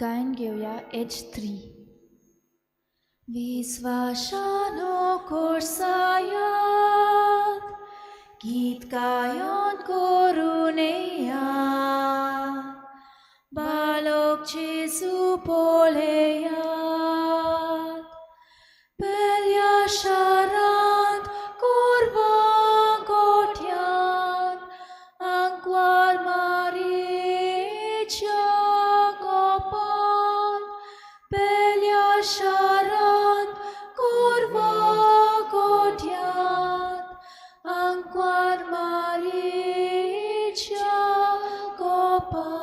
गायन घेऊया H3. विश्वासानो कोर्सायात गीत गायन करूनया बालक जेजू पोळेयात पेल्या शारांत कोरवा गोठ्यात आंकवार मारेच्या गोपान पेल्या शारांत कोरवा गोठ्यात आंकवार मारेच्या गोपान.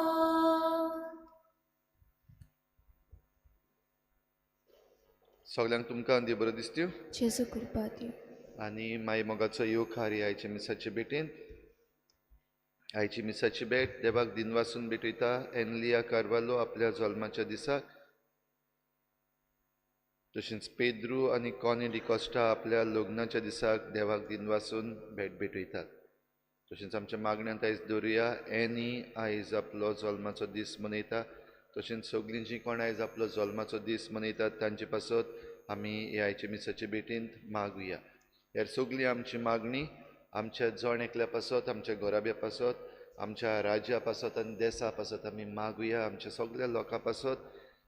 सगळ्यांक तुमकां देव बरो दिसत्यो. जेजू कृपा दिवं. आनी माय मोगाचो येवकार आयचे मिसाचे भेटेन. आयची मिसाची भेट देवाक दिनवासून भेटयता एनलिया कार्वालो आपल्या जल्माच्या दिसाक. तशेंच पेद्रू आनी कॉनी डिकॉस्टा आपल्या लग्नाच्या दिसाक देवाक दिनवासून भेट भेटयतात. तशेंच आमच्या मागण्यांत आयज दवरुया एनी आयज आपलो जल्माचो दीस मनयता. तशेंच सगळीं जीं कोण आयज आपलो जल्माचो दीस मनयतात तांचे पासत आमी ह्या आयचे मिसाचे भेटेंत मागुया. ह्या सगळी आमची मागणी आमच्या जण एकल्या पासत, आमच्या घोराब्या पासत, आमच्या राज्या पासत आनी देशा पासत आमी मागुया. आमच्या सगळ्या लोकां पासत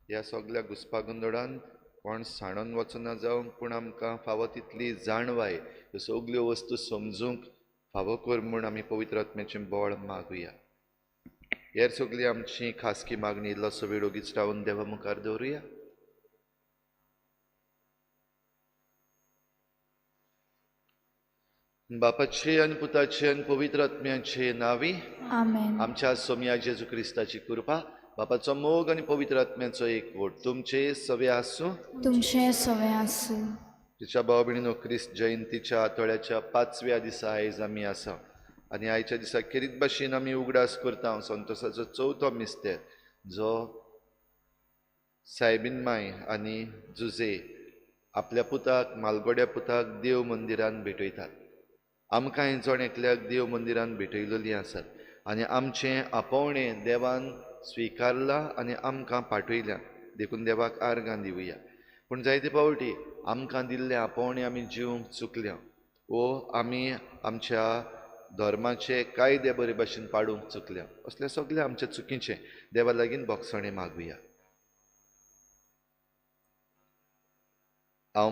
ह्या सगळ्या घुसपागोंदोळान कोण साणून वचना जावं, पूण आमकां फावो तितली जाणवाय ह्यो सगळ्यो वस्तू समजूंक फावो कर म्हूण आमी पवित्र आत्म्याचें बळ मागुया. हेर सगळी आमची खासकी मागणी इल्लोसो वेळ ओगीच रावन देवा मुखार दवरुया. बापाचे आनी पुताचे आनी पवित्र आत्म्याचे नांवी आमेन. आमच्या सोम्या जेजू क्रिस्ताची कृपा, बापाचो मोग आनी पवित्र आत्म्याचो एकवट तुमचे सवे आसूं. तुमचे सवे आसूं. तिच्या भाव भयणीनो, क्रिस्त जयंतीच्या आठवड्याच्या 5व्या दिसा आयज आमी आसा आनी आयच्या दिसा खेरीत भाशेन आमी उगडास करता संतोसाचो 4थो मिस्तेर, जो सायबीन माय आनी जुजे आपल्या पुताक मालगोड्या पुताक देव मंदिरान भेटयतात. आमकांय जण एकल्याक देव मंदिरान भेटयलेलीं आसात आनी आमचें आपोवणें देवान स्विकारलां आनी आमकां पाठयल्या देखून देवाक आर्गां दिवया. पूण जायते फावटी आमकां दिल्लें आपोवणें आमी जिवंक चुकल्या वो आमी आमच्या धर्माचे कायदे बरे भाशेन पाडूंक चुकल्या. असलें सगळें आमचें चुकीचें देवा लागीं बोगसणें मागुया. हांव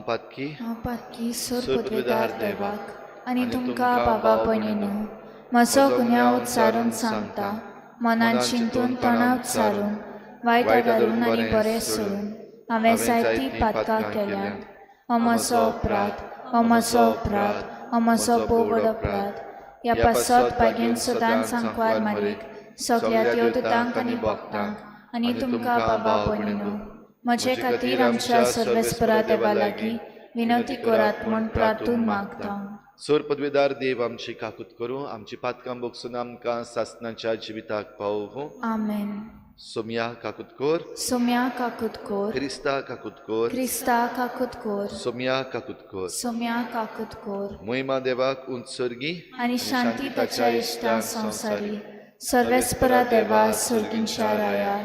पातकी सोरपतवेदार देवाक आनी तुमकां बाबा भयणीनो, म्हजो गुन्यांव उच्चारून सांगता, मनान चिंतून तणाव उच्चारून वायट आदारून आनी बरें सोडून हांवें जायतीं पातकां केल्यात. हो म्हजो अपराध, हो म्हजो अपराध, हो म्हजो भोव व्हड अपराध. ह्या पासत बागेन सदांच सांकवार मारीक सगळ्या देवदूतांक आनी भक्तांक आनी तुमकां बाबा भयणीनो, म्हजे खातीर आमच्या सर्वेस्परा देवा लागीं विनंती करात म्हूण प्रार्थून मागता. सोर पदवेदार देव आमची काकूत करूं, आमची पातकां बोगसून आमकां सासणाच्या जिविताक पावोवं. आमेन. सोम्या काकूत कोर, सोम्या काकूत कोर, क्रिस्ता काकूत कोर, क्रिस्ता काकूत कोर, सोम्या काकूत कोर, सोम्या काकूत कोर. मोहिमा देवाक उंचसर्गी आनी शांती ताच्या इश्टां संवसारी सर्वेस्परा देवा सर्गींच्या राया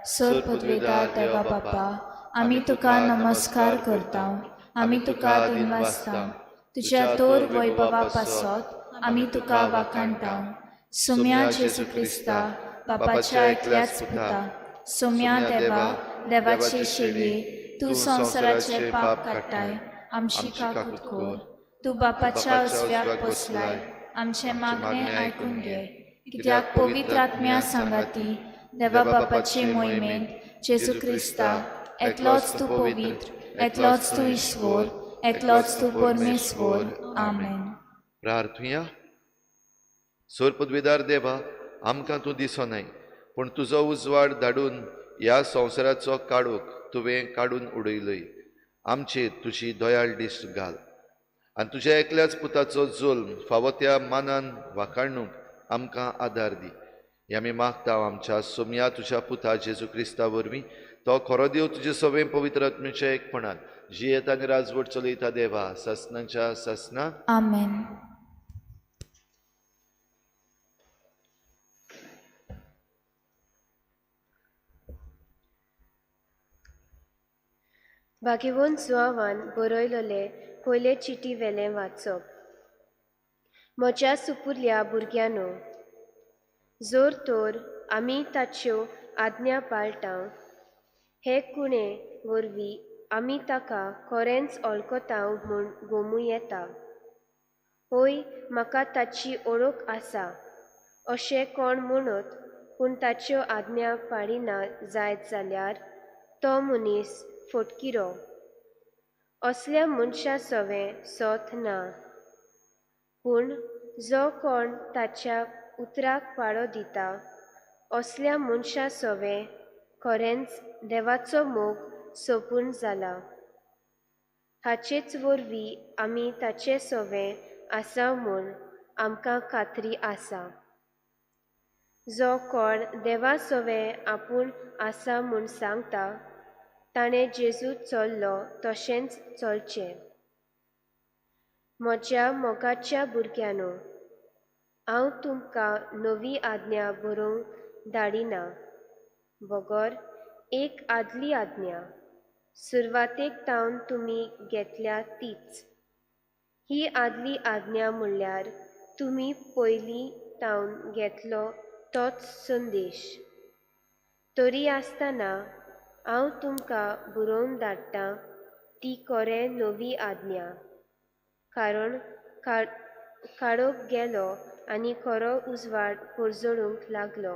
सोर पदवेदार देवा बापा, आमी तुका नमस्कार करता, आमी तुका दिनवासता. तुज्या तोर वैभवा पासत आमी तुका वाखाणटा. सोम्या जेजू क्रिस्ता, बापाच्या एकल्याच पुता, सोम्या देवा, देवाचे शेळये, तूं संवसाराचे पाप काडटाय, आमची काकूत कोर. तूं बापाच्या उजव्याक बसलाय, आमचे मागणें आयकून घे. कित्याक पवित्र आत्म्या सांगाती देवा बापाचे मोहिमेंत जेजू क्रिस्ता, एकलोच तूं पवित्र, एकलोच तूं ईश्वर, एकलोच तूं परमेश्वर. आमेन. प्रार्थुया. सोर पदवेदार देवा, आमकां तूं दिसोनाय, पूण तुजो उजवाड धाडून ह्या संवसाराचो काळोख तुवें काडून उडयलय. आमचेर तुजी दयाळ दिश्ट घाल आनी तुज्या एकल्याच पुताचो जुल्म फावो त्या मानान वाखाणूंक आमकां आदार दी. हे आमी मागता आमच्या सोम्या तुज्या पुता जेजू क्रिस्ता वरवीं. तो खरो देव तुजे सवें पवित्र आत्म्याच्या एकपणान जियेत आनी राजवट चलयता देवा ससनाच्या ससना. आमेन. भाग्यवन जुआवान बरयलोले पयले चिटी वेलें वाचप. म्हज्या सुपुर्ल्या भुरग्यानो, जोर तोर आमी ताच्यो आज्ञा पाळटाव, हे कुणे वरवीं आमी ताका खरेंच वळखताव म्हूण गोमूं येता. होय, म्हाका ताची ओळख आसा अशें कोण म्हणत पूण ताच्यो आज्ञा पाळिना जायत जाल्यार तो मनीस फटकिरो. असल्या मनशा सवें सोत ना. पूण जो कोण ताच्या उतराक पाळो दिता असल्या मनशा सवें खरेंच देवाचो मोग सोपून जाला. हाचेच वरवीं आमी ताचे सवें आसा म्हूण आमकां खात्री आसा. जो कोण देवा सवें आपूण आसा म्हूण सांगता ताणें जेजू चल्लो तशेंच चलचें. म्हज्या मोगाच्या भुरग्यानो, हांव तुमकां नवी आज्ञा बरोवंक धाडिना, बगर एक आदली आज्ञा सुरवातेक तावन तुमी घेतल्या तीच. ही आदली आज्ञा म्हणल्यार तुमी पयलीं तावन घेतलो तोच संदेश. तरी आसतना हांव तुमकां बरोवन धाडटां ती खरें नवी आज्ञा, कारण काळोख गेलो आनी खरो उजवाड परजळूंक लागलो.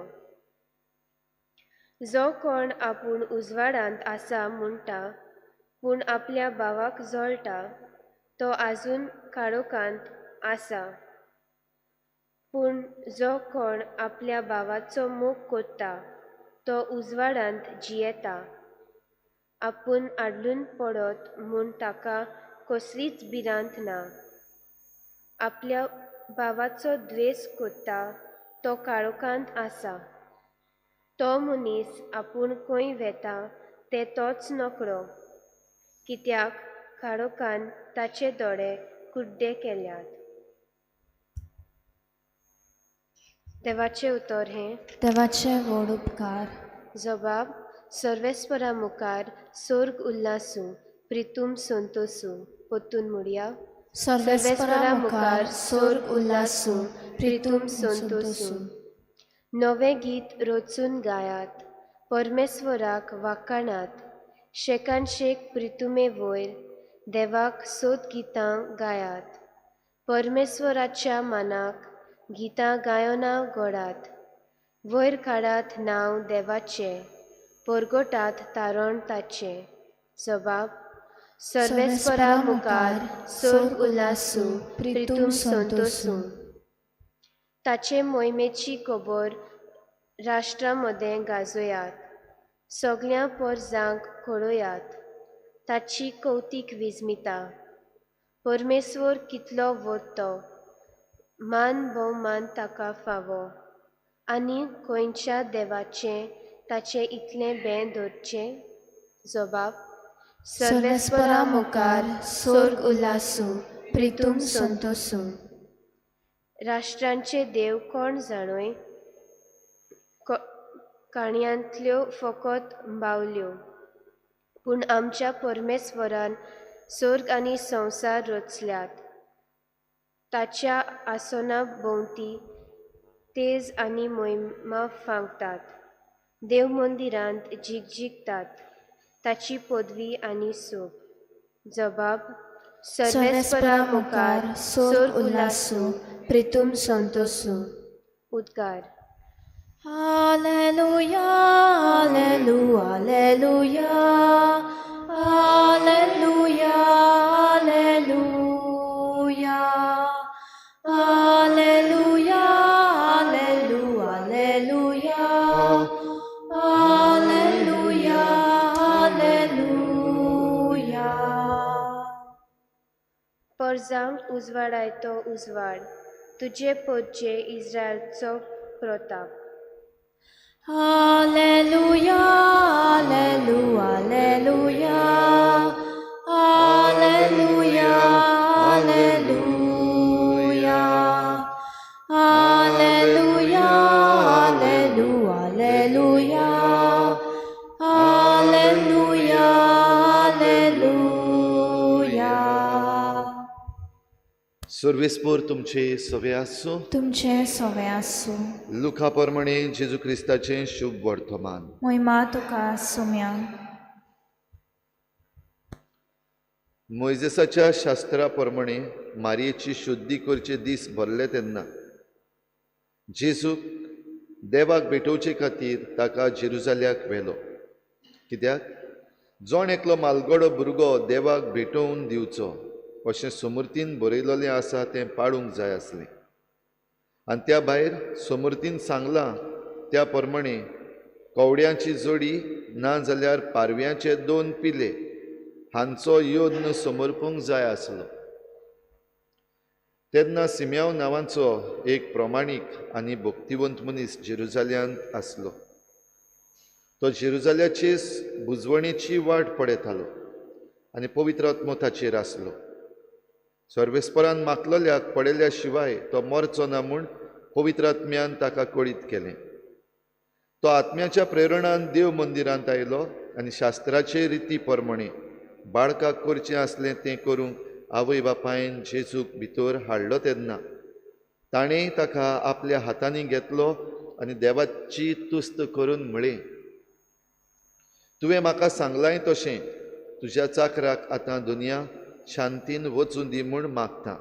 जो कोण आपूण उजवाडांत आसा म्हणटा पूण आपल्या भावाक जळटा तो आजून काळोखांत आसा. पूण जो कोण आपल्या भावाचो मोग करता तो उजवाडांत जियेता. आपूण आडलून पडत म्हूण ताका कसलीच भिरांत ना. आपल्या भावाचो द्वेस करता तो काळोखांत आसा. तो मनीस आपूण खंय वेता तें तोच नकळो, कित्याक काळोखान ताचे दोळे कुड्डे केल्यात. देवाचें उतर हें. देवाचे व्हड उपकार. जबाब. सर्वेस्परा मुखार स्वर्ग उल्लासूं, प्रितूम संतोसूं. पोत्तून मुडया. सर्वेस्परा मुखार स्वर्ग उल्लासूं, प्रितूम संतोसूं. नवें गीत रचून गायात, परमेश्वराक वाखाणात. शेकान शेक प्रितुमे वयर देवाक सोद गितां गायात. परमेश्वराच्या मानाक गितां गायना घोडात. वयर काडात नांव देवाचें, परगटात तारण ताचें. जबाब. सर्वेस्परा मुखार स्वर्ग उल्लासूं, प्रितूम संतोसूं. ताचे मोहिमेची खबर राष्ट्रांमदें गाजोयात. सगळ्या परजांक कळोयात. ताची कौतीक विजमिता. परमेश्वर कितलो व्हड, मान भोवमान ताका फावो. आनी खंयच्या देवाचें ताचें इतलें भें धरचें. जबाब. सर्वेस्परा मुखार स्वर्ग उल्लासूं, प्रितूम संतोसूं. राष्ट्रांचे देव कोण जाणोय, काणयांतल्यो फकत बावल्यो. पूण आमच्या परमेश्वरान स्वर्ग आनी संवसार रचल्यात. ताच्या आसना भोंवती तेज आनी मोहिमा फांकतात. देव मंदिरांत जिगजिगतात. ताची पदवी आनी सोब. जबाब. सर्वेस्परा मुखार स्वर्ग उल्लासूं, प्रितूम संतोसूं. उद्गार. हालेलुया, हालेलुया, हालेलुया, हालेलुया, हालेलुया, हालेलुया, हालेलुया, हालेलुया. परजांक उजवाडायतो उजवाड, तुजे पोटचे इस्रायलचो प्रताप. हालेलुया, हालेलुया, हालेलुया, हालेलुया, हालेलुया, हालेलुया, हालेलुया, हालेलुया, हालेलुया. सर्वेस्पोर तुमचे सवे आसूं. तुमचे सवे आसूं. लुका प्रमाणे जेजू क्रिस्ताचें शुभ वर्तमान. मोहिमा तुका सुम्या. मोइजेसाच्या शास्त्रा प्रमाणे मारयेची शुद्धी करचे दीस भरले तेन्ना जेजूक देवाक भेटोवचे खातीर ताका जेरुजाल्याक व्हेलो. कित्याक जोण एकलो मालगडो भुरगो देवाक भेटोवन दिवचो अशें समृतीन बरयलोलें आसा तें पाळूंक जाय आसलें. आनी त्या भायर समृतीन सांगलां त्या प्रमाणे कवड्यांची जोडी ना जाल्यार पारव्याचे 2 पिले हांचो योद्न समर्पूंक जाय आसलो. तेन्ना सिम्याव नांवाचो एक प्रमाणीक आनी भक्तिवंत मनीस जेरुजाल्यांत आसलो. तो जेरुजाल्याचे बुजवणेची वाट पळयतालो आनी पवित्र आत्मो ताचेर आसलो. सर्वेस्परान मागलोल्याक पडयल्या शिवाय तो मरचो ना म्हूण पवित्र आत्म्यान ताका कळीत केलें. तो आत्म्याच्या प्रेरणान देव मंदिरांत आयलो आनी शास्त्राचे रिती प्रमाणे बाळकाक करचें आसलें तें करूंक आवय बापायन जेजूक भितर हाडलो तेन्ना ताणें ताका आपल्या हातांनी घेतलो आनी देवाची तुस्त करून म्हळें, तुवें म्हाका सांगलाय तशें तुज्या चाकराक आतां दुनिया शांतीन वचून दी म्हूण मागता.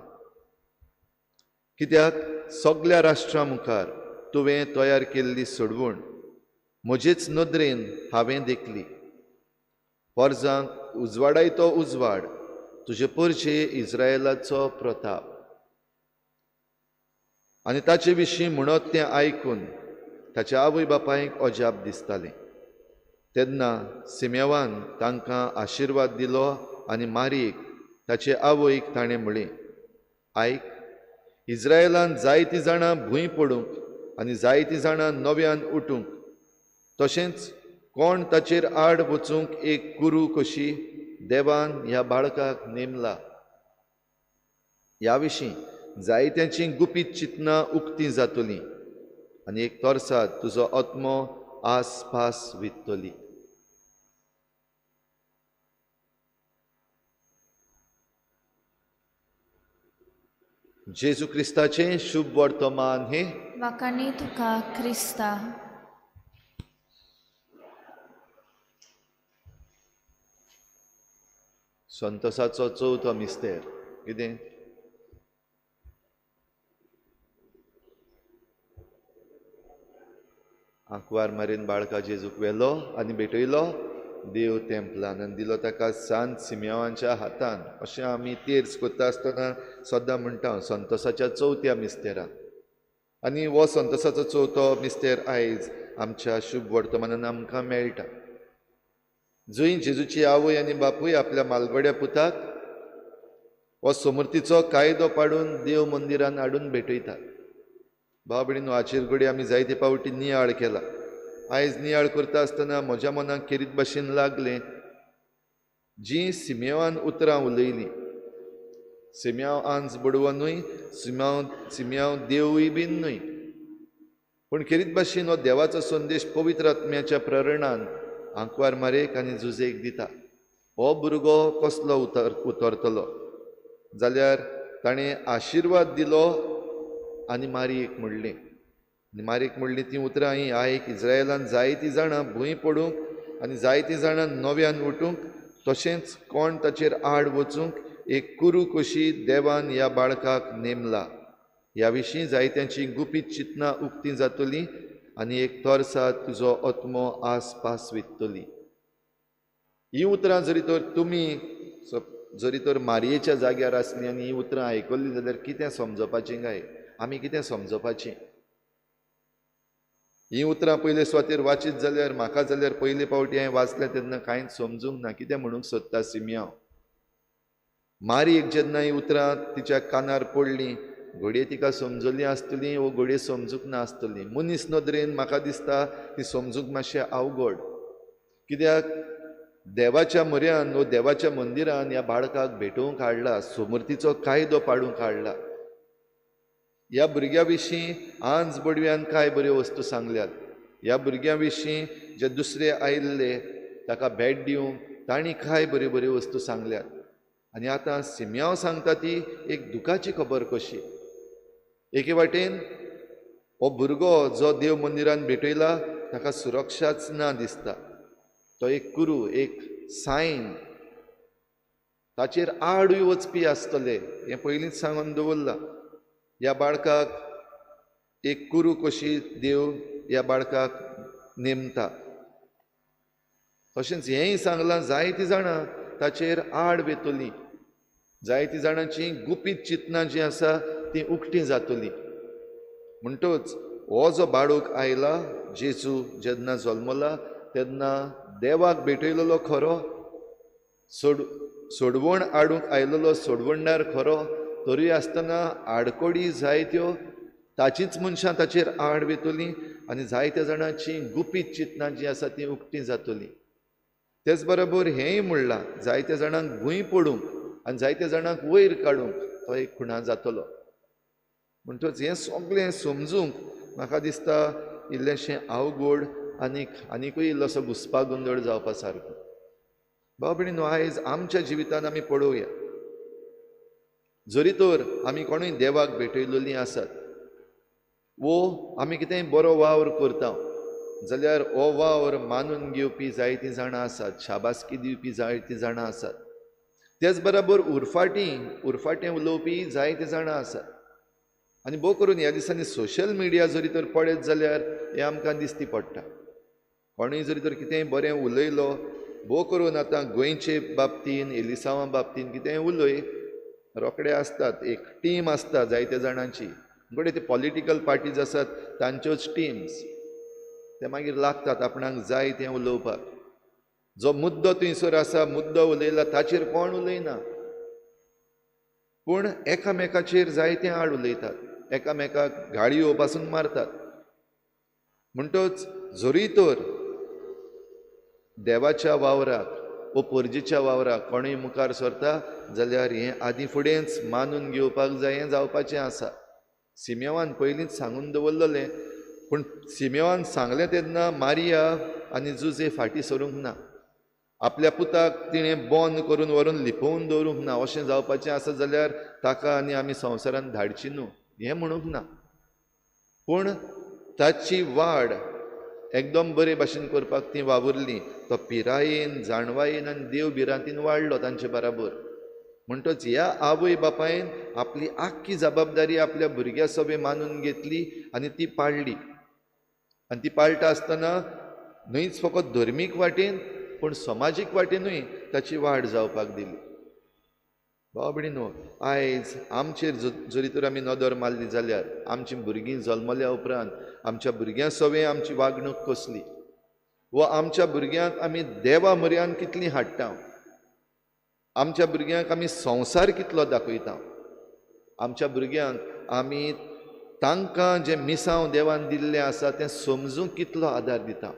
कित्याक सगल्या राष्ट्रां मुखार तुवें तयार केल्ली सोडवण म्हजेच नदरेन हांवें देखली. परजांक उजवाडाय तो उजवाड, तुजे परचे इस्रायेलाचो प्रताप. आनी ताचे विशीं म्हणत तें आयकून ताच्या आवय बापायक अजाप दिसतालें. तेन्ना सिमेवान तांकां आशिर्वाद दिलो आनी मारयेक ताचे आवयक ताणें म्हळें, आयक, इस्रायेलांत जायतीं जाणां भूंय पडूंक आनी जायतीं जाणां नव्यान उठूंक, तशेंच कोण ताचेर आड वचूंक एक कुरू कशी देवान ह्या बाळकाक नेमला. ह्या विशीं जायत्यांची गुपीत चिंतनां उक्तीं जातलीं आनी एक तोरसाद तुजो आत्मो आसपास वित्तली. जेजू क्रिस्ताचें शुभ वर्तमान हे वाकाणी तुका क्रिस्ता. संतोसाचो चवथो मिस्तेर. कितें? आंकवार मारीन बाळका जेजूक व्हेलो आनी भेटयलो देव तेंपलान आनी दिलो ताका सांत सिमेवांच्या हातान. अशें आमी तेर्स करता आसतना सद्दां म्हणटा संतोसाच्या चवथ्या मिस्तेराक. आनी हो संतोसाचो चवथो मिस्तेर आयज आमच्या शुभ वर्तमानान आमकां मेळटा. जंय जेजूची आवय आनी बापूय आपल्या मालगड्या पुताक हो समर्थीचो कायदो पाडून देव मंदिरान हाडून भेटयतात. भाव भयणीनो, हाचेर घडी आमी जायते पावटी नियाळ केला. आयज नियाळ करता आसतना म्हज्या मनाक खेरीत भाशेन लागलें जीं सिमेवान उतरां उलयलीं. सिम्याव आंज बडवो न्हय, सिम्याव देवूय बीन न्हय, पूण खेरीत भाशेन हो देवाचो संदेश पवित्र आत्म्याच्या प्रेरणान आंकवार मारेक आनी जुजेक दिता. हो भुरगो कसलो उतरतलो जाल्यार ताणें आशिर्वाद दिलो आनी मारयेक म्हणलें. आनी मारयेक म्हणलीं तीं उतरां हीं, आयक, इस्रायेलांत जायतीं जाणां भूंय पडूंक आनी जायतीं जाणां नव्यान उठूंक, तशेंच कोण ताचेर आड वचूंक एक कुरू कशी देवान ह्या बाळकाक नेमला. ह्या विशीं जायत्यांची गुपीत चिंतनां उक्तीं जातलीं आनी एक तोरसाद तुजो आत्मो आसपास वित्तली. हीं उतरां जरी तर मारयेच्या जाग्यार आसलीं आनी हीं उतरां आयकल्लीं जाल्यार कितें समजपाचें काय? आमी कितें समजपाचें? हीं उतरां पयले सुवातेर वाचीत जाल्यार म्हाका जाल्यार पयले पावटी हांवें वाचलें तेन्ना कांयच समजूंक ना. कितें म्हणूंक सोदता सिम्याव? मारयेक जेन्ना हीं उतरां तिच्या कानार पडलीं घडये तिका समजलीं आसतलीं वो घडये समजूंक ना आसतलीं. मनीस नदरेन म्हाका दिसता ती समजूंक मातशें अवघड. कित्याक देवाच्या म्हऱ्यान वो देवाच्या मंदिरान ह्या बाळकाक भेटोवंक हाडला, समर्थीचो कायदो पाडूंक हाडला. ह्या भुरग्या विशीं आंज बडव्यान कांय बऱ्यो वस्तू सांगल्यात. ह्या भुरग्या विशीं जे दुसरे आयिल्ले ताका भेट दिवंक तांणी कांय बऱ्यो बऱ्यो वस्तू सांगल्यात. आनी आतां सिम्यांव सांगता ती एक दुखाची खबर कशी. एके वाटेन हो भुरगो जो देव मंदिरान भेटयला ताका सुरक्षाच ना दिसता. तो एक कुरू, एक सायन, ताचेर आडूय वचपी आसतले हें पयलींच सांगून दवरलां. ह्या बाळकाक एक कुरू कशी देव ह्या बाळकाक नेमता. तशेंच हेंय सांगलां जायतीं जाणां ताचेर आड वेतलीं, जायतीं जाणांची गुपीत चिंतनां जीं आसा तीं उक्तीं जातलीं. म्हणटच हो जो बाळूक आयला, जेजू जेन्ना जल्मला तेन्ना देवाक भेटयलेलो खरो, सोडवण हाडूंक आयलेलो सोडवणदार खरो, तरी आसतना आडकोडी जायत्यो ताचींच मनशां ताचेर आड वेतलीं आनी जायत्या जाणांची गुपीत चिंतनां जीं आसा तीं उक्तीं जातलीं. तेच बरोबर हेंय म्हणलां जायत्या जाणांक भूंय पडूंक आनी जायत्या जाणांक वयर काडूंक तो एक खुणा जातलो. म्हणटच हें सगळें समजूंक म्हाका दिसता इल्लेशें अवघड आनीकूय इल्लोसो घुसपागोंदळ जावपा सारको. भाव भयणीनो, आयज आमच्या जिवितान आमी पळोवया, जरी तर आमी कोणूय देवाक भेटयलेलीं आसात वो आमी कितेंय बरो वावर करता जाल्यार हो वावर मानून घेवपी जायतीं जाणां आसात, शाबासकी दिवपी जायतीं जाणां आसात. तेच बरोबर उरफाटें उलोवपी जायतीं जाणां आसात. आनी भोव करून ह्या दिसांनी सोशल मिडिया जरी तर पळयत जाल्यार हें आमकां दिसती पडटा. कोणूय जरी तर कितेंय बरें उलयलो, भोव करून आतां गोंयचे बाबतीन, एलिसांवा बाबतीन कितेंय उलय, रोखडे आसतात, एक टीम आसता जायत्या जाणांची. म्हणटकीर ते पॉलिटिकल पार्टीज आसात तांच्योच टिम्स, ते मागीर लागतात आपणाक जाय तें उलोवपाक. जो मुद्दो थंयसर आसा, मुद्दो उलयला ताचेर कोण उलयना, पूण एकामेकाचेर जायतें आड उलयतात, एकामेकाक गाळयो पासून मारतात. म्हणटच जरी तर देवाच्या वावराक वो परजेच्या वावराक कोणूय मुखार सरता जाल्यार हें आदीं फुडेंच मानून घेवपाक जाय, हें जावपाचें आसा. सिमेवान पयलींच सांगून दवरलेलें, पूण सिमेवान सांगलें तेन्ना मारिया आनी जुजे फाटीं सरूंक ना. आपल्या पुताक तिणें बंद करून व्हरून लिपोवन दवरूंक ना. अशें जावपाचें आसा जाल्यार ताका आनी आमी संवसारांत धाडची न्हू हें म्हणूंक ना. पूण ताची वाड एकदम बरे भाशेन करपाक ती वावुरली. तो पिरायेन, जाणवायेन आनी देव बिरांतीन वाडलो तांचे बराबर. म्हणटच ह्या आवय बापायन आपली आख्खी जबाबदारी आपल्या भुरग्या सवे मानून घेतली आनी ती पाळली. आनी ती पाळटा आसतना न्हयच फकत धर्मीक वाटेन पूण समाजीक वाटेनूय ताची वाड जावपाक दिली. भाव भयणीनो, आयज आमचेर जरी तर आमी नदर मारली जाल्यार आमचीं भुरगीं जल्मल्या उपरांत आमच्या भुरग्यां सवे आमची वागणूक कसली, वा आमच्या भुरग्यांक आमी देवा म्हऱ्यान कितलीं हाडटा, आमच्या भुरग्यांक आमी संवसार कितलो दाखयता, आमच्या भुरग्यांक आमी तांकां जें मिसांव देवान दिल्लें आसा तें समजूंक कितलो आदार दिता.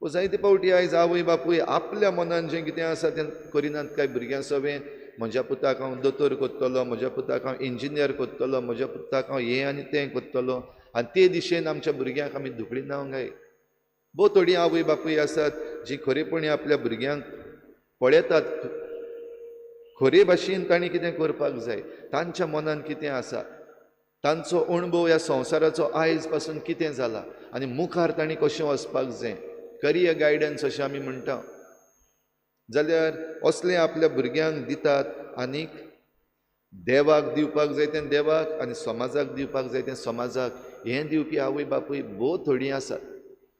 जायते फावटी आयज आवय बापूय आपल्या मनान जें कितें आसा तें करिनात काय भुरग्यां सवें. म्हज्या पुताक हांव दोतोर कोत्तलो, म्हज्या पुताक हांव इंजिनियर कोत्तलो, म्हज्या पुताक हांव हें आनी तें कोत्तलो, आनी ते दिशेन आमच्या भुरग्यांक आमी धुकळिनांव काय. भोव थोडीं आवय बापूय आसात जीं खरेपणी आपल्या भुरग्यांक पळयतात, खरे भाशेन तांणी कितें करपाक जाय, तांच्या मनान कितें आसा, तांचो अणभव ह्या संवसाराचो आयज पासून कितें जाला आनी मुखार तांणी कशें वचपाक जाय, करियर गायडन्स अशें आमी म्हणटा, जाल्यार असलें आपल्या भुरग्यांक दितात. आनीक देवाक दिवपाक जाय तें देवाक आनी समाजाक दिवपाक जाय तें समाजाक, हें दिवपी आवय बापूय भोव थोडीं आसात.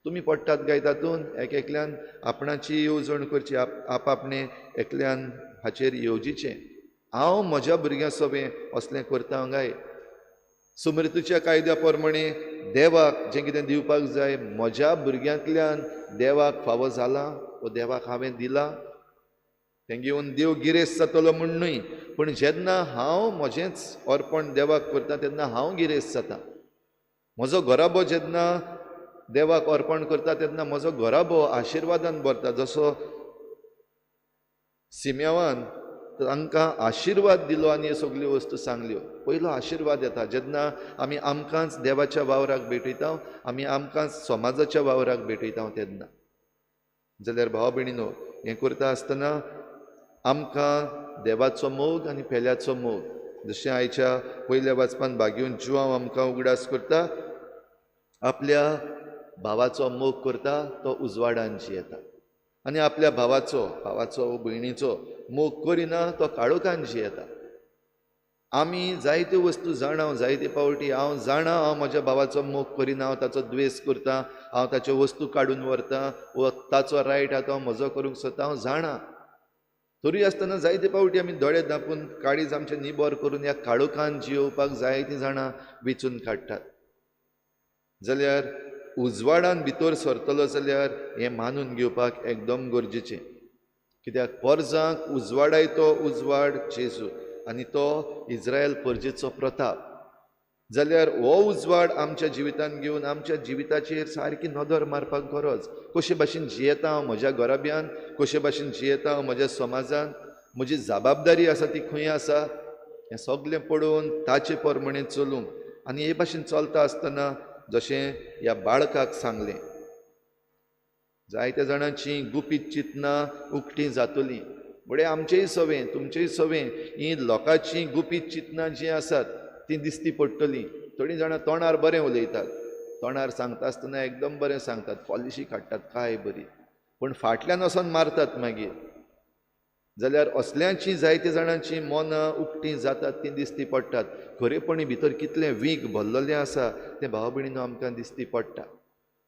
तुमी पडटात काय तातूंत एक एकल्यान आपणाची येवजण करची, आपआपणें एकल्यान हाचेर येवजीचें. हांव म्हज्या भुरग्यां सवें असलें करता काय. सुमृतूच्या कायद्या प्रमाणे देवाक जें कितें दिवपाक जाय म्हज्या भुरग्यांतल्यान देवाक फावो जालां वो देवाक हांवें दिलां, तें घेवन देव गिरेस्त जातलो म्हूण न्हय, पूण जेन्ना हांव म्हजेंच अर्पण देवाक करता तेन्ना हांव गिरेस्त जाता. म्हजो घोराबो जेन्ना देवाक अर्पण करता तेन्ना म्हजो घोराबो आशिर्वादान भरता. जसो सिमेवान तांकां आशिर्वाद दिलो आनी ह्यो सगल्यो वस्तू सांगल्यो. पयलो आशिर्वाद येता जेन्ना आमी आमकांच देवाच्या वावराक भेटयता, आमी आमकांच समाजाच्या वावराक भेटयता तेन्ना. जाल्यार भाव भयणीनो, हें करता आसतना आमकां देवाचो मोग आनी पेल्याचो मोग जशें आयच्या पयल्या वाचपान भाग्यून जुआंव आमकां उगडास करता, आपल्या भावाचो मोग करता तो उजवाडान जियेता आनी आपल्या भावाचो भयणीचो मोग करिना तो काळोखान जियेता. आमी जायत्यो वस्तू जाणा, जायते पावटी हांव जाणा हांव म्हज्या भावाचो मोग करिना, हांव ताचो द्वेस करता, हांव ताच्यो वस्तू काडून व्हरता, व ताचो रायट आहा तो म्हजो करूंक सोदता, हांव जाणा. तरी आसतना जायते पावटी आमी दोळे धांपून काळीज आमचें निबोर करून ह्या काळोखान जियोवपाक जायतीं जाणां वेंचून काडटात. जाल्यार उजवाडान भितर सरतलो जाल्यार हें मानून घेवपाक एकदम गरजेचें. कित्याक पोरजांक उजवाडाय तो उजवाड जेजू आनी तो इज्रायल परजेचो प्रताप. जाल्यार हो उजवाड आमच्या जिवितान घेवन आमच्या जिविताचेर सारकी नदर मारपाक गरज. कशे भाशेन जियेता हांव म्हज्या घराब्यान, कशे भाशेन जियेता हांव म्हज्या समाजान, म्हजी जबाबदारी आसा ती खंय आसा, हें सगळें पळोवन ताचे प्रमाणें चलूंक. आनी हे भाशेन चलता आसतना जशें ह्या बाळकाक सांगलें, जायत्या जाणांची गुपीत चिंतनां उक्तीं जातलीं. फुडें आमचेय सवें तुमचेय सवें ही लोकांची गुपीत चिंतनां जीं आसात तीं दिसती पडटलीं. थोडीं जाणां तोंडार बरें उलयतात, तोंडार सांगता आसतना एकदम बरें सांगतात, पॉलिशी काडटात काय बरी, पूण फाटल्यान वचोन मारतात मागीर. जाल्यार असल्यांची जायत्या जाणांची मनां उक्तीं जातात तीं दिसती पडटात. खरेपणी भितर कितलें वीख भरलेलें आसा तें भाव भयणीनो आमकां दिसती पडटा.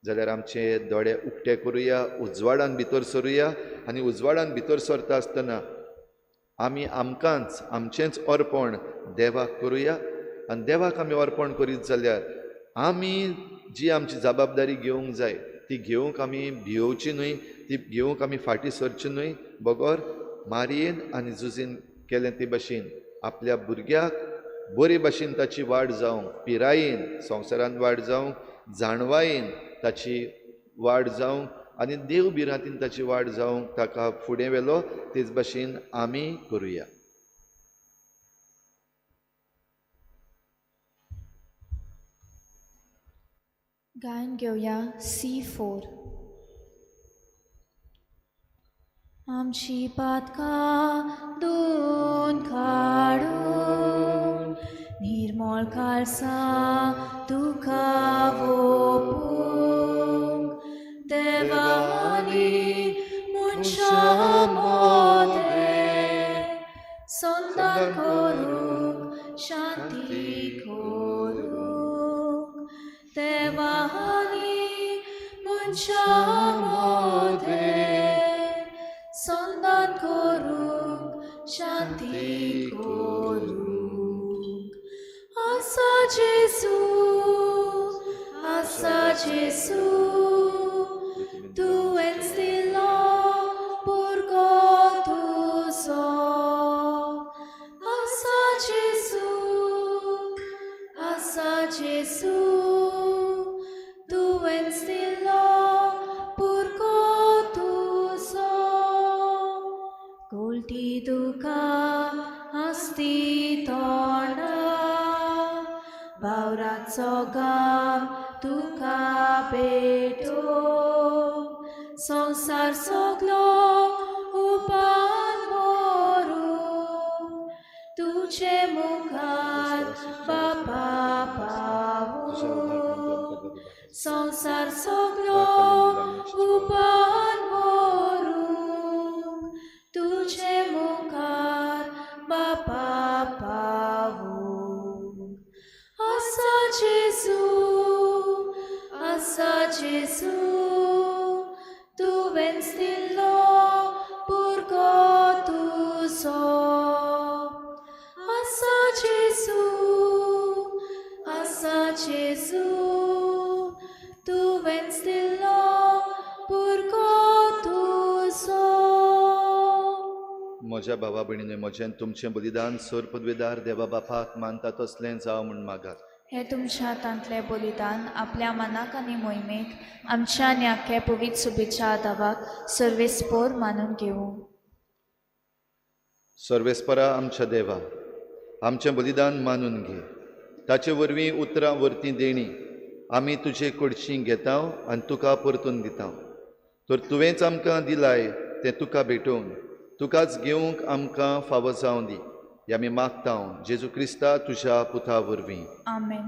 जाल्यार आमचे दोळे उक्ते करुया, उजवाडान भितर सरुया आनी उजवाडान भितर सरता आसतना आमी आमकांच आमचेंच अर्पण देवाक करुया. आनी देवाक आमी अर्पण करीत जाल्यार आमी जी आमची जबाबदारी घेवंक जाय ती घेवंक आमी भियोवची न्हय, ती घेवंक आमी फाटीं सरची न्हय. बगोर मारयेन आनी जुजीन केलें ते भाशेन आपल्या भुरग्याक बरे भाशेन ताची वाड जावंक, पिरायेन संवसारान वाड जावंक, जाणवायेन ताची वाड जावंक आनी देव बिरांतीन ताची वाड जावंक ताका फुडें व्हेलो तेच भाशेन आमी करुया. गायन घेवया C4. आमची पातकां धुवन काडून निर्मळ काळसां तुका ओपूंक देवानी मनशां मोदें संदान करूंक शांती करूंक देवानी मनशां मोदें संदान करूंक शांती करूंक. आसा जेसू तुवें दिलो भुरगो तुजो. आसा जेसू तुवें दिलो भुरगो तुजो. गोल्टी तुका आसती तोंडा, बावराचो गाम तुका भेटो. संवसार सगलो उपान भरून तुजे मुखार बापा पावूं. संवसार सगलो उपान भरून तुजे मुखार बापा पावूं. आसा जेसू तुवें दिलो भुरगो तुजो. आसा जेसू तुवें दिलो भुरगो तुजो. म्हज्या भावा भयणीनो, म्हजें तुमचें बलिदान सर पदवेदार देवा बापाक मानता तसलें जावं म्हूण मागात. हे तुमच्या हातांतलें बलिदान आपल्या मनाक आनी मोहिमेक आमच्या आनी आख्या पवित्र सुबेच्या आदावाक सर्वेस्पोर मानून घेवूं. सर्वेस्परा आमच्या देवा, आमचें बलिदान मानून घे. ताचे वरवीं उतरां वर्ती देणी आमी तुजे कडशीं घेता आनी तुका परतून दिता. तर तुवेंच आमकां दिलाय तें तुका भेटोवन तुकाच घेवंक आमकां फावो जावं दी हे आमी मागता जेजू क्रिस्ता तुज्या पुता वरवीं. आमेन.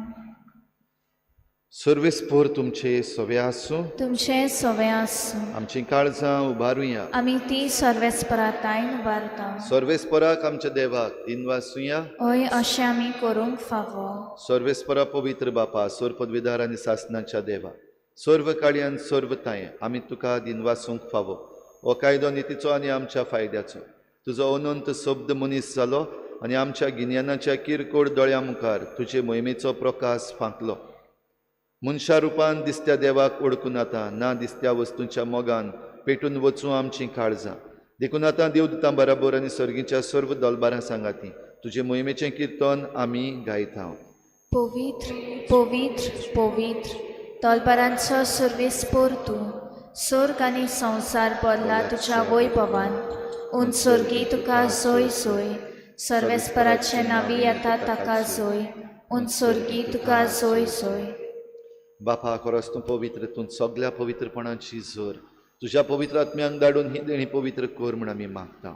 सर्वेस्पोर तुमचे सवे आसूं. तुमचे सवे आसूं. आमची काळजां उबारुया. आमी ती सर्वेस्परातायन उबारता. सर्वेस्पराक आमच्या देवाक दिनवासुया. हय अशें आमी करूंक फावो. सर्वेस्परा पवित्र बापा सोर पदवीदार आनी सासणाच्या देवा सर्व काळी आनी सर्व ताये आमी तुका दिनवासूंक फावो हो कायदो नितीचो आनी आमच्या फायद्याचो तुजो अनंत शब्द मनीस जालो आनी आमच्या गिन्यानाच्या किरकोळ दोळ्या मुखार तुजे मोहिमेचो प्रकाश फांकलो. मनशा रुपान दिसत्या देवाक ओळखून आतां ना दिसत्या वस्तूंच्या मोगान पेटून वचूं आमचीं काळजां देखून आतां देवदूतां बराबर आनी सर्गीच्या सर्व दलबारां सांगाती तुजे मोहिमेचें किर्तन आमी गायता. पवित्र पवित्र पवित्र तलबारांचो सर्वेस्पोर तूं स्वर्ग आनी संवसार भरला तुज्या वैभवान उंचसर्गी तुका सोय सोय सर्वेस्पराचे नावी येता ताका सोय उंचसर्गी तुका सोय सोय. बापा खरोच तूं पवित्र तूं सगळ्या पवित्रपणाची झर तुज्या पवित्र आत्म्यांक धाडून ही देणी पवित्र कर म्हूण आमी मागता.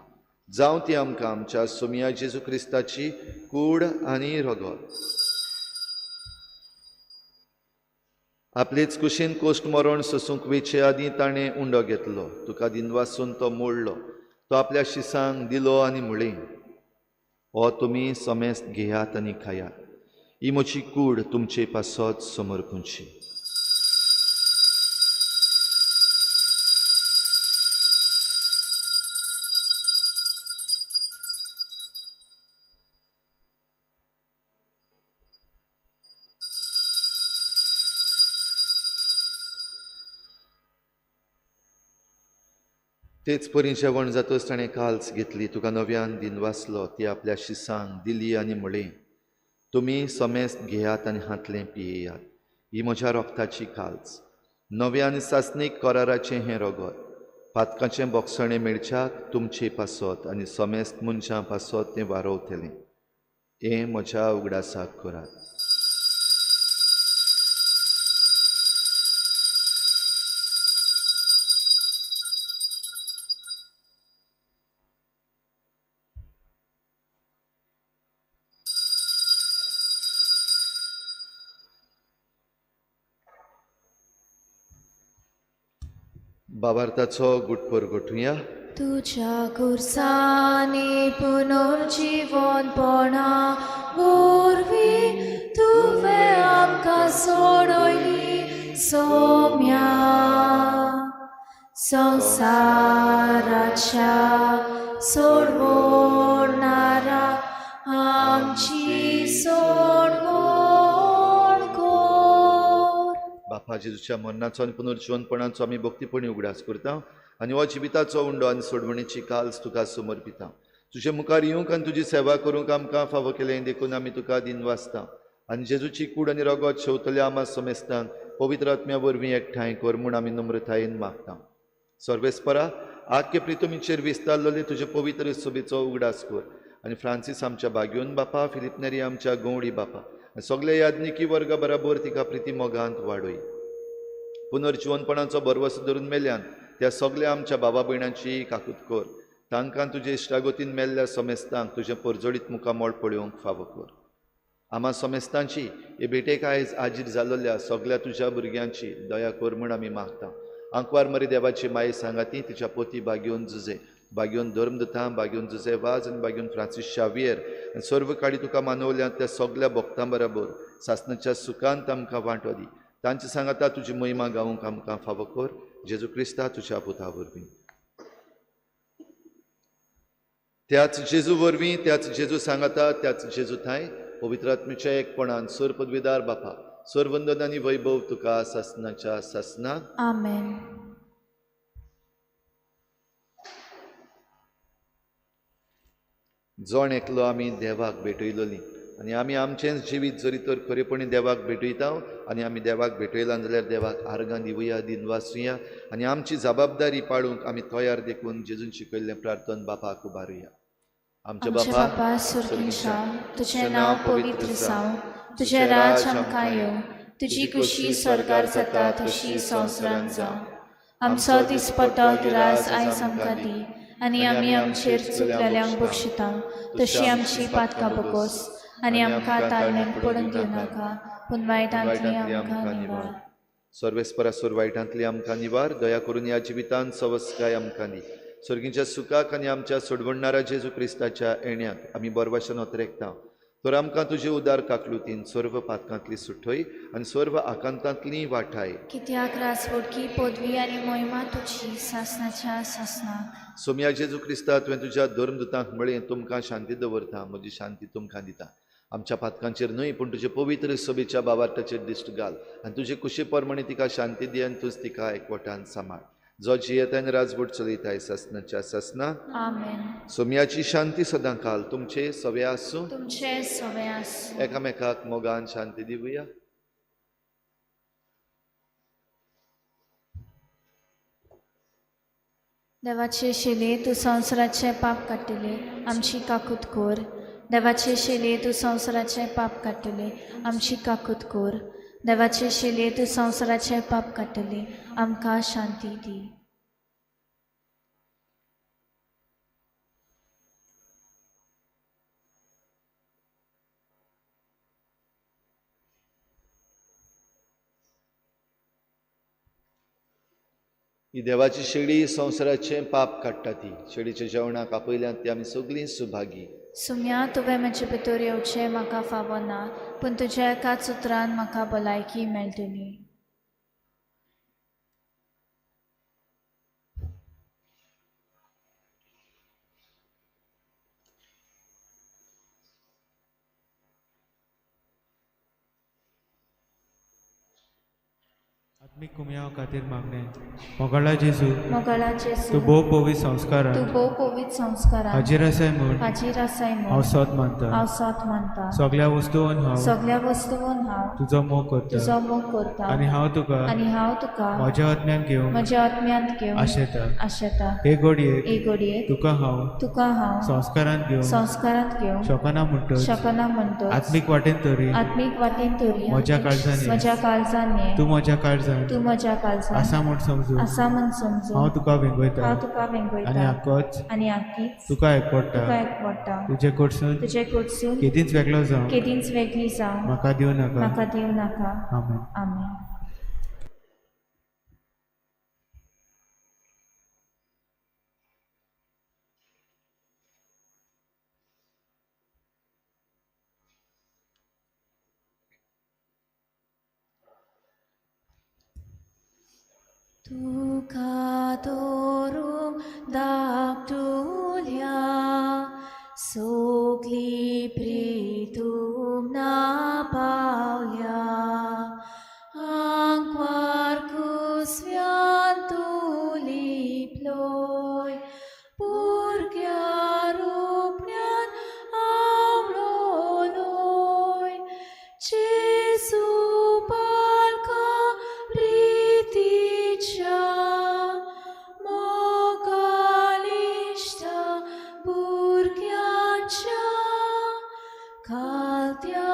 जावं ती आमकां आमच्या सोमिया जेजू क्रिस्ताची कूड आनी रगत. आपलेच कुशीन कोश्ट मरण सोसूंक वेचे आदीं ताणें उंडो घेतलो तुका दिनवासून तो मोडलो तो आपल्या शिसांक दिलो आनी म्हळें हो तुमी समेस्त घेयात आनी खायात ही म्हजी कूड तुमचे पासत समर्पूंची. तेच परी जेवण जातच ताणें काल्स घेतली तुका नव्यान दिनवासलो ती आपल्या शिसांक दिली आनी म्हळें तुमी समेस्त घेयात आनी हातलें पियेयात ही म्हज्या रोगताची काल्स नव्यान सासणीक कराराचें हें रगत पातकाचें बोगसणें मेळच्याक तुमचे पासत आनी समेस्त मनशां पासत तें वारोवतलें हें म्हज्या उगडासाक करात. बाबार्थाचो गुटपर घोटुया. तुझ्या खुर्सानी पुनर्जीवनपणा वरवीं तुवें आमकां सोडयली सोम्या संवसाराच्या सोडवणारा आमची सोडवण कर. बापा जेजूच्या मरणाचो आनी पुनर्जीवनपणाचो आमी भक्तीपणी उगडास करता आनी हो जिविताचो उंडो आनी सोडवणेची काल्स तुका समर्पिता. तुजे मुखार येवंक आनी तुजी सेवा करूंक आमकां फावो केलें देखून आमी तुका दिनवासता आनी जेजूची कूड आनी रगत शेवतल्या आमा समेस्तांक पवित्र आत्म्या वरवीं एकठांय कर म्हूण आमी नम्रतायेन मागता. सर्वेस्परा आख्खे प्रितुमीचेर विस्तारलेले तुजे पवित्र सोबेचो उगडास कर आनी फ्रांसीस आमच्या बागेवन बापा फिलिप नेरी आमच्या गवडी बापा सगळे याज्ञिकी वर्ग बराबर तिका प्रिती मोगांत वाडय. पुनर्जीवनपणाचो बरवस धरून मेल्यान त्या सगळ्या आमच्या बाबा भयणांची काकूत कर तांकां तुजे इश्टागोतीन मेल्ल्या समेस्तांक तुजें परजोडीत मुखामोळ पळोवंक फावो कर. आमा समेस्तांची हे भेटेक आयज हाजीर जाल्ल्या सगळ्या तुज्या भुरग्यांची दया कर म्हूण आमी मागता. आंकवार मरी देवाची माये सांगाती तिच्या पोती बागेवन जुजे बागेवन धर्मदतां बागेवन जुजे वाज आनी बागेवन फ्रांसीस शावियर आनी सर्व काळी तुका मानवल्या त्या सगळ्या भक्तां बरोबर सासणाच्या सुखांत आमकां वांटो दी. तांचे सांगाता तुजी महिमा गावंक आमकां फावो कर जेजू क्रिस्ता तुज्या पुता वरवीं. त्याच जेजू वरवीं त्याच जेजू सांगाता त्याच जेजू थाय पवित्र आत्म्याच्या एकपणान सर पदवीदार बापा सर वंदन आनी वैभव तुका सासणाच्या सासणाक. आमेन. जोण एकलो आमी देवाक भेटयलोली आनी आमी आमचेंच जिवीत जरी तर खरेपणी देवाक भेटयता आनी आमी देवाक भेटयला जाल्यार देवाक आर्गां दिवया दिनवासुया आनी आमची जबाबदारी पाळूंक आमी तयार देखून जेजून शिकयल्लें प्रार्थन बापाक उबारुया. आमचे बापा सुर्गीच्या तुजें नांव पवित्र जावं तुजें राज आमकां येवं तुजी खुशी स्वर्गार जाता तशी संवसारांत जावं. आमचो दिसपट्टो गिरास आयज आमकां दी आनी आमी आमचेर चुकलेल्यांक बक्षिता तशी आमची पातकां बगोस आनी आमकां ताळमेन पडून दिव नाका पूण वायटांतली आमकां निवार. सर्वेस्परासोर वायटांतली आमकां निवार. दया करून ह्या जिवितांत सवस्काय आमकां दी. सर्गीच्या सुखाक आनी आमच्या सोडवणणाऱ्या जेजू क्रिस्ताच्या येण्याक आमी बरे भाशेन ओतरेकता. तर आमकां तुजे उदार काकलुतीन सर्व पातकांतली सुटय आनी सर्व आकांतांतली वाटाय. कित्याक राजवडकी पदवी आनी मोहिमा तुजी सासणाच्या सासणाक. सोम्या जेजू क्रिस्ता तुवें तुज्या धर्मदुतांक म्हळें तुमकां शांती दवरता, म्हजी शांती तुमकां दिता. आमच्या पातकांचेर न्हय पूण तुजे पवित्र सभेच्या बाबार्ताचेर दिश्ट घाल आनी तुजे कुशे परमणी तिका शांती दी आनी तूंच तिका एकवटान सांबाळ. जो जियेता आनी राजवट चलयताय सासणाच्या सासणा. आमेन. सोम्याची शांती सदां काल तुमचे सवे आसूं. तुमचे सवे आसूं. एकामेकाक मोगान शांती दिवया. देवाचे शेले तूं संवसाराचे पाप काडटले आमची काकूत कोर. देवाचे शेले तूं संवसाराचे पाप काडटले आमची काकूत कोर. देवाचे शेले तूं संवसाराचे पाप काडटले आमकां शांती दी. ही देवाची शेळी संवसाराचे पाप काडटा ती. शेळीच्या जेवणाक आपयल्यांत ती आमी सगळीं सुभागी. सुम्या तुवें म्हजे भितर येवचें म्हाका फावो ना पूण तुज्या एकाच उतरान म्हाका भलायकी मेळटली. आत्मिक कुमयाव खातीर मागणे. मोगळा जेजू मोगळा जेजू तूं भोव पवित्र संस्कारान तूं भोव पवित्र संस्कारान हाजीर आसाय म्हूण हाजीर आसाय हांव म्हूण सोत मानता. हांव सोत मानता. सगळ्या वस्तूंन हांव सगळ्या वस्तूंन हांव तुजो मोग करता तुजो मोग करता आनी हांव तुका म्हज्या आत्म्यान घेवन म्हज्या आत्म्यांत घेवन आशेता. आशेता. हे घडयेक एक घडयेक तुका हांव संस्कारांत घेवन शकना म्हणटच शकना म्हणटच आत्मीक वाटेन तरी आत्मीक वाटेन तरी म्हज्या काळजांनी म्हज्या काळजान ये. तूं म्हज्या काळजांत तूं म्हज्या काळजान आसा म्हूण समजून आसा म्हूण समजून हांव तुका वेंगयता हांव तुका वेंगयता आनी आक्कोच आनी आख्खीच तुका एकवडटा. तुका एकवडटा. तुजे कडसून तुजे कडसून केदींच वेगळो जावं केदींच वेगळी जावं म्हाका दिवं नाका. म्हाका दिवं नाका. आमेन. आमेन. तुका दोरूंक धाकटुल्या सगळी प्रीतूम ना पावल्या. आंकवार कुसव्यान तूं लिपलोय भुरग्या रोपण्यान आवळलोय. जेजू बाळका प्रितीच्या मोगालिश्टा भुरग्यांच्या घालत्या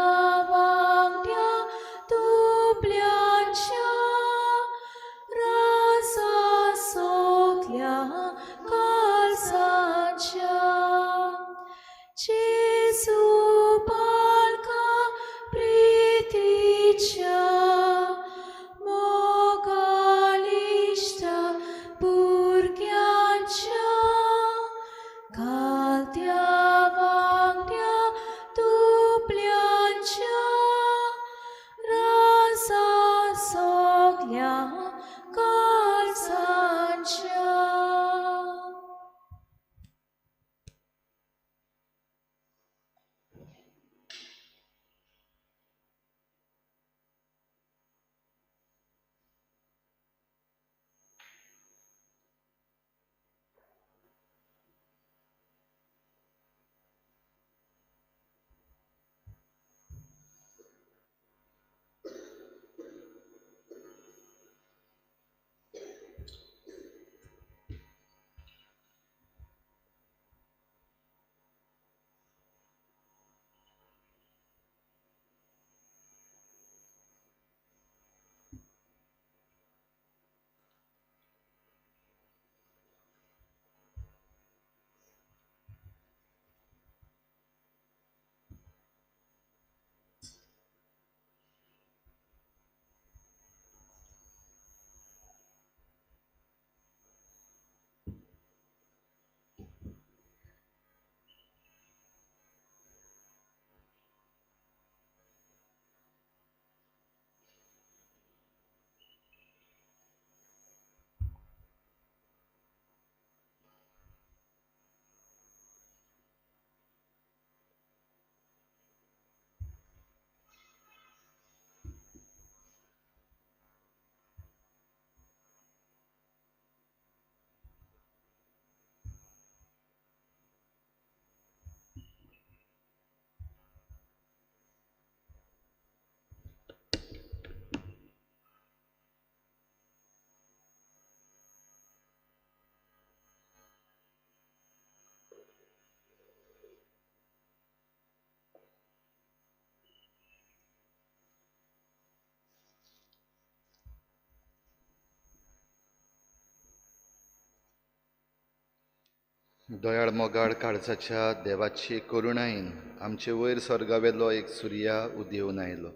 दयाळ मोगाळ काळजाच्या देवाची करुणायेन आमचे वयर स्वर्गावेलो एक सुर्या उदेवून आयलो.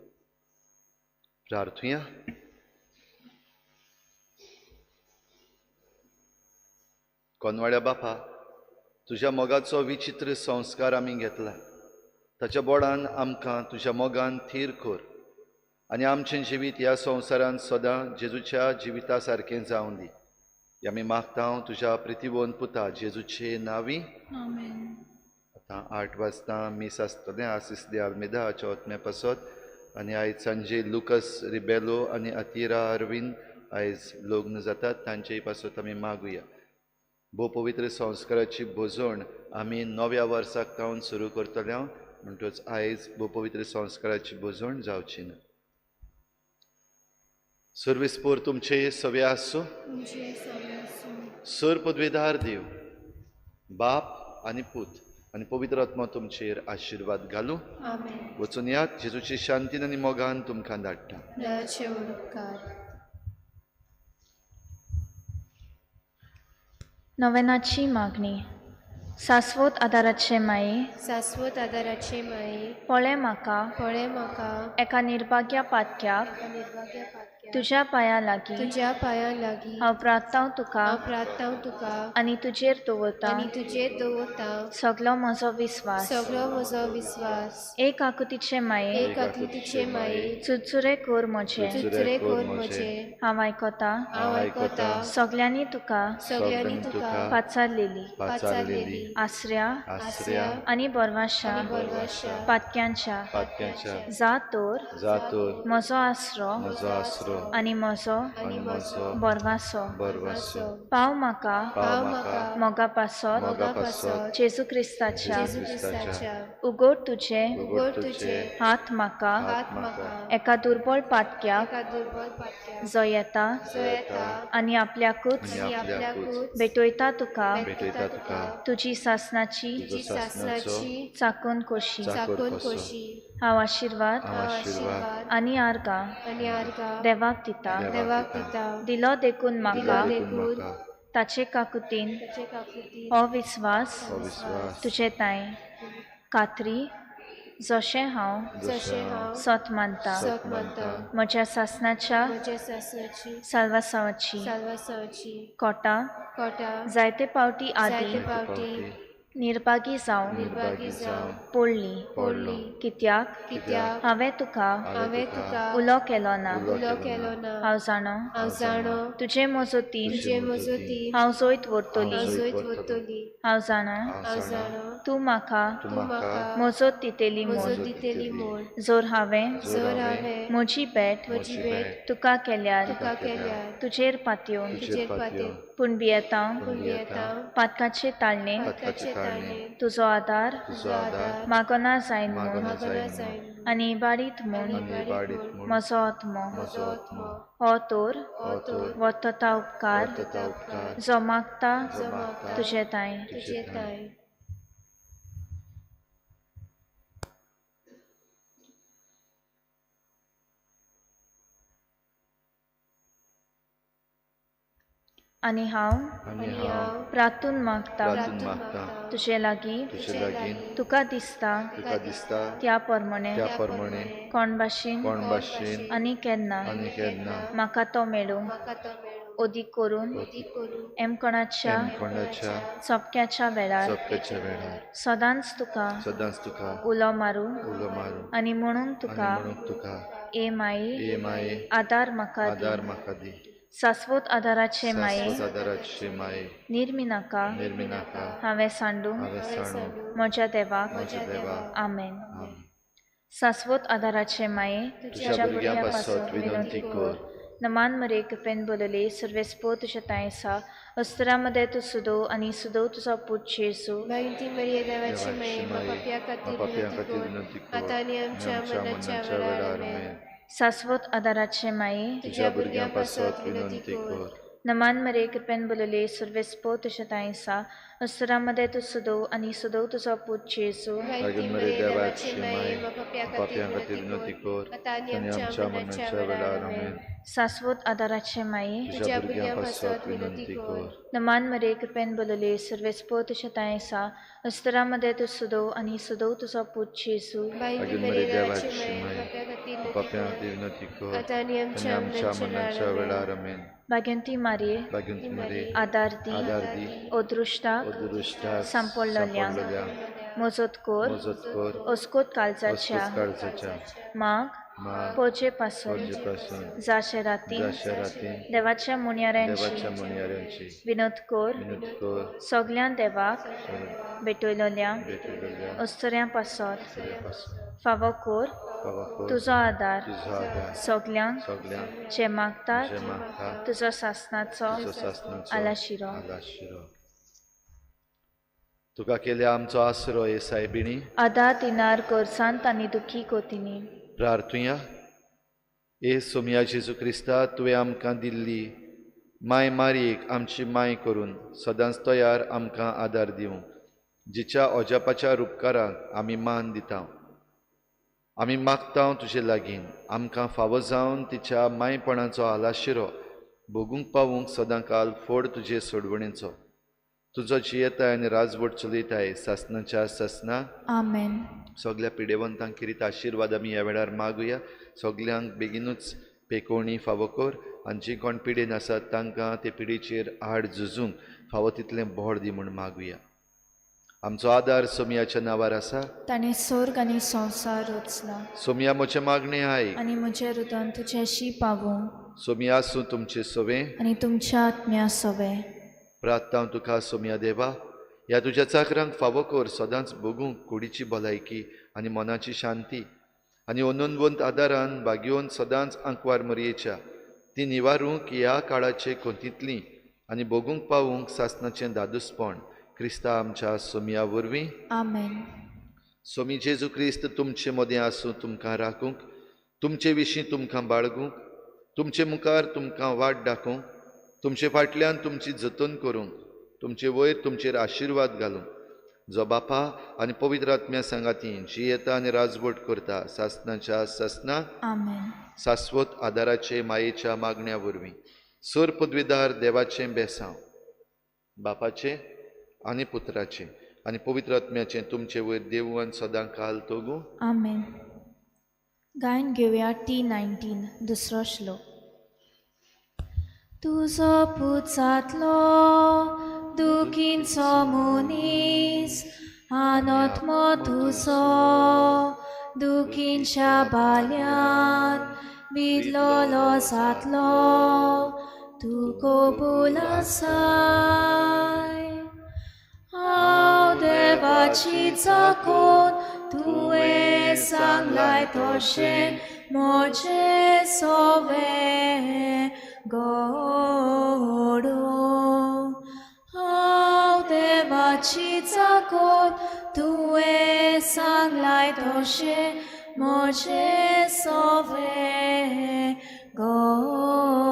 प्रार्थुया. कोनवाड्या बापा, तुज्या मोगाचो विचित्र संस्कार आमी घेतला. ताच्या बोडान आमकां तुज्या मोगान थीर कोर आनी आमचें जिवीत ह्या संवसारांत सदां जेजूच्या जिविता सारकें जावं दी. आमी मागतां तुज्या प्रितीवोन पुता जेजूचे नांवी. आतां 8 वाजता मीस आसतलें. आसीस दे आल्मेदा हाच्या ओतम्या पासत आनी आयज सांजे लुकस रिबेलो आनी अतिरा अरविंद आयज लग्न जातात. तांचेय पासत आमी मागुया. भोव पवित्र संस्काराची भोजवण आमी नव्या वर्साक जावन सुरू करतल्या म्हणटच आयज भोव पवित्र संस्काराची भोजवण जावची ना. सर्वेस्पोर तुमचे सवे आसूं. सर पदवेदार देव बाप आनी पूत आनी पवित्र आत्मा तुमचेर आशिर्वाद घालूं. वचून यात. जेजूची शांतीन आनी मोगान तुमकां धाडटा. दयाचे उपकार. नवेनाची मागणी. शाश्वत आदाराचे माये, शाश्वत आदाराचे माये, पळे म्हाका एका निर्भाग्या पातक्याक तुज्या पांया लागीं तुज्या पांया लागीं हांव प्रार्थना तुका आनी तुजेर दवरता सगलो म्हजो विस्वास. एक आकुतीचे माये, चुरचुरे कोर म्हजे. हांव आयकता सगल्यांनी तुका पाचारलेली आसऱ्या आनी बोरवाशा पातक्यांच्या जातोर म्हजो आसरो आनी म्हजो बोरवासो पाव म्हाका मोगा पासत जेजू क्रिस्ताच्या. उगड तुजे हात म्हाका एका दुर्बळ पातक्याक जो येता आनी आपल्याकूच भेटयता तुका तुजी सासनाची चाकून कोशी. हांव आशिर्वाद आनी आर्गां देवाक दिता. दिलो देखून म्हाका ताचे काकुतीन हो विस्वास तुजे ताई खात्री जशें हांव सत मानता. म्हज्या सासनाच्या साल्वासावाची कोटा जायते पावटी आदी निर्भागी जावन पडली. कित्याक हांवें तुका उलो केलो ना. हांव जाणो तुजे मजतीन हांव जैत व्हरतली. हांव जाणो तूं म्हाका मजत दितेली म्हूण. जोर हांवें म्हजी भेट तुका केल्यार तुजेर पातयो पूण भियेतां पातकाचे ताळणे तुजो आदार मागोना जायन म्हूण आनी इबाडीत म्हूण म्हजो आत्मो हो तोर वर्तता उपकार जो मागता तुजे ताई. आनी हांव प्रार्थून मागता तुजे लागीं तुका दिसता त्या प्रमाणे कोण भाशेन आनी केन्ना म्हाका तो मेळूं. ओदीक करून एमकोणाच्या सोपक्याच्या वेळार सदांच तुका उलो मारूं आनी म्हणून तुका ए माये आदार म्हाका दी. शाश्वत आदाराचे माये निर्मिनाका हांवें सांडूं म्हज्या देवाक. आमेन. शाश्वत आदाराचे माये तुज्या भुरग्यां पासत विनंती कर. नमान मरे कृपेन बोलले सर्वेस्पोर तुज्या तायेसा अस्तरामध्ये तू सुदो आनी सुदो तुजो पूत जेजू. देवाची माये पाप्या खातीर विनंती कर. आतां आनी आमच्या मरणाच्या वेळार. शाश्वत आदाराचे माये तुज्या भुरग्यां पासत विनंती कर. नमान मरे कृपेन बोलले सर्वेस्पो तुझतायसा अस्तरामध्ये तू सुदो आणि सुदो तुझा पूत जेसू माहिती मरे देवाची माये व पाप्या खातीर विनंती कर आता आणि आमच्या मरणाच्या वेळार आमेन. शाश्वत आधाराचे माये तुझ्या भुरग्यापासत विनंती कर. नमान मरे कृपेन बोलले सर्वेस्पो तुझतायसा अस्तरामध्ये तू सुदो आणि सुदो तुझा पूत जेसू माहिती मरे देवाची माये व पाप्या खातीर विनंती कर आता आणि आमच्या मरणाच्या वेळार आमेन. भाग्यंती मारिये भाग्यवंती मरिये, आदारदी आदारदी, ओदृष्टाक उदृष्टाक, संपडलेल्या मोजतकोर मोजतकोर, ओस्कोत काळजाच्या काळजाच्या, माग माग, पोचेपासून फौजेपासून, जाशेराती जाशेराती, देवाच्या मुनियाऱ्यांची देवाच्या मुनियाऱ्यांची, विनोदकोर विनोदकोर, सगळ्या देवाक भेटयलोल्या भेटलेल्या अस्तऱ्यांपासत सगळ्यापासून, फावोकोर पावाकोर, तुझो आदार तुझा आदार, सगळ्यांक सगळ्यांक जे मागतात जे मागतात, तुझो शासनाचो तुझो शासनाचो आलाशिरो आलाशिरो. तुका केल्या आमचो आसरो हे सायबिणी आदा तिनार करसांत आनी दुखी कोतिनी प्रार्थुया. ए सोमिया जेजू क्रिस्ता तुवें आमकां दिल्ली माय मारयेक आमची माय करून सदांच तयार आमकां आदार दिवंक जिच्या ओजापाच्या उपकाराक आमी मान दिता. आमी मागता तुजे लागीं आमकां फावो जावन तिच्या मायपणाचो आलाशिरो भोगूंक पावूंक सदां काल फोड तुजे सोडवणेचो. तुजो जियेताय आनी राजवट चलयताय सासनाच्या सासना. आमेन. सगळ्या पिडेवंतांक किरीत आशिर्वाद आमी ह्या वेळार मागुया. सगल्यांक बेगीनूच पेकोवणी फावो कर आनी जी कोण पिडेन आसात तांकां ते पिडेचेर आड झुजूंक फावो तितलें बोड दी म्हूण मागुया. आमचो आदार सोमियाच्या नांवार आसा. ताणें स्वर्ग आनी संवसार रचला सोमिया म्हजें मागणें आयक. आनी म्हजें हृदय तुज्याशी पावूं सोमिया आसूं तुमचें सवें. आनी तुमच्या आत्म्या सवे. प्रार्थना तुका सोमिया देवा ह्या तुज्या चाकरांक फावो कर सदांच भोगूंक कुडीची भलायकी आनी मनाची शांती आनी अनंतवंत आदारान भाग्योवन सदांच आंकवार मरयेच्या ती निवारूंक ह्या काळाचे कोंतींतली आनी भोगूंक पावूंक सासनाचें दादूसपण क्रिस्ता आमच्या सोमिया वरवीं. आमेन. सोमी जेजू क्रिस्त तुमचे मदें आसूं तुमकां राखूंक तुमचे विशीं तुमकां बाळगूंक तुमचे मुखार तुमकां वाट दाखोवंक तुमचे फाटल्यान तुमची जतन करूंक तुमचे वयर तुमचेर आशिर्वाद घालूंक जो बापा आनी पवित्र आत्म्या सांगाती जी येता आनी राजवट करता सासनाच्या सासना. आमेन. शाश्वत आदाराचे मायेच्या मागण्या वरवीं सर पदवीदार देवाचें बेसांव बापाचें आनी पुत्राचें आनी पवित्र आत्म्याचें तुमचे वयर देवून सदां काल तोगू. आमेन. गायन घेवया T19 दुसरो श्लोक. तुजो पूत जातलो दुखींचो मनीस आनोत्मो तुजो दुखींच्या बाल्यांत बिदलोलो जातलो तूं कबूल आसाय. हांव देवाची चाकोन तुवें सांगलाय तशें म्हजें सवें घडोवं. हांव देवाची चाकोन तुवें सांगलाय तशें म्हजें सवें घडोवं.